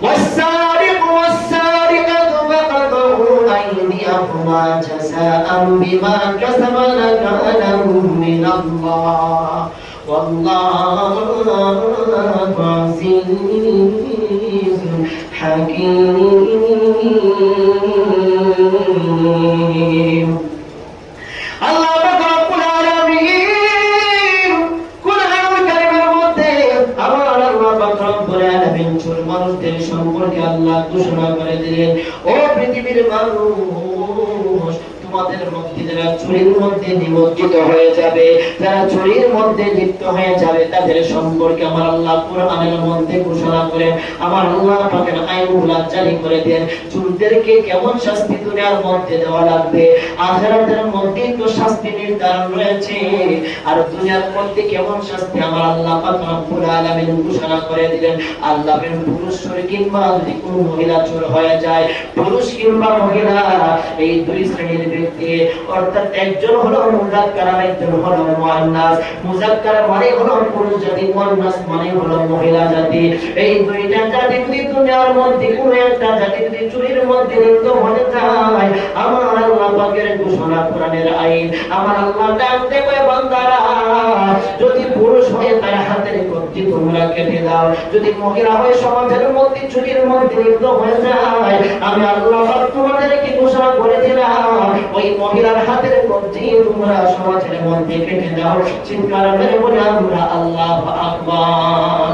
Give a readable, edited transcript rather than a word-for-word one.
والسارق والسارقة فقطعوا أيديهما جزاء بما كسبا نكالا من الله والله عزيز حكيم আল্লাহ রাব্বুল আলামিন কুরআনুল কারীমের মধ্যে আমার আল্লাহ রাব্বুল আলামিন চোর মানুষদের সম্পর্কে আল্লাহ ঘোষণা করে দিলেন, ও পৃথিবীর মানুষ, তোমাদের মধ্যে যারা চুরির মধ্যে নিমজ্জিত হয়ে যাবে, যারা চুরির মধ্যে লিপ্ত হয়ে যাবে, তাদের সম্পর্কে আমার আল্লাহ কুরআনের মধ্যে ঘোষণা করে আমার আল্লাহ পাকের আইনগুলো জারি করে দেন। চোরদেরকে কেমন শাস্তি দুনিয়ার মধ্যে দেওয়া লাগবে, আখিরাতের মধ্যে তো শাস্তি নির্ধারণ রয়েছে, আর দুনিয়ার মধ্যে কেমন শাস্তি আমার আল্লাহ পাক রব্বুল আলামিন ঘোষণা করে দিলেন। আল্লাহ বের পুরুষ চোর কিংবা যদি কোনো মহিলা চোর হয়ে যায়, পুরুষ কিংবা মহিলা, এই দুই শ্রেণীর ব্যক্তি, অর্থাৎ একজন হলো মুযাক্কার আর একজন হলো মুআন্নাস। মুযাক্কার মানে হলো পুরুষ জাতি, মুআন্নাস মানে হলো মহিলা জাতি। এই দুইটা জাতি যদি দুনিয়ার মধ্যে কোনো একটা জাতি যদি চুরির মধ্যে লিপ্ত হয়ে যায়, আমার আল্লাহ পাকের ঘোষণা, কোরআনের আইন, আমার আল্লাহ ডাক দেবে, বান্দারা যদি পুরুষ হয়ে তার হাতের কবজি তোমরা কেটে দাও, যদি মহিলা হয়ে সমাজের মধ্যে চুরির মধ্যে লিপ্ত হয়ে যায়, আমি আল্লাহ পাক তোমাদেরকে ঘোষণা করে দিলাম, ওই মহিলার হাতের কবজি তোমরা সমাজের মধ্যে কেটে দাও। চিৎকার করে বলে আমরা আল্লাহু আকবার।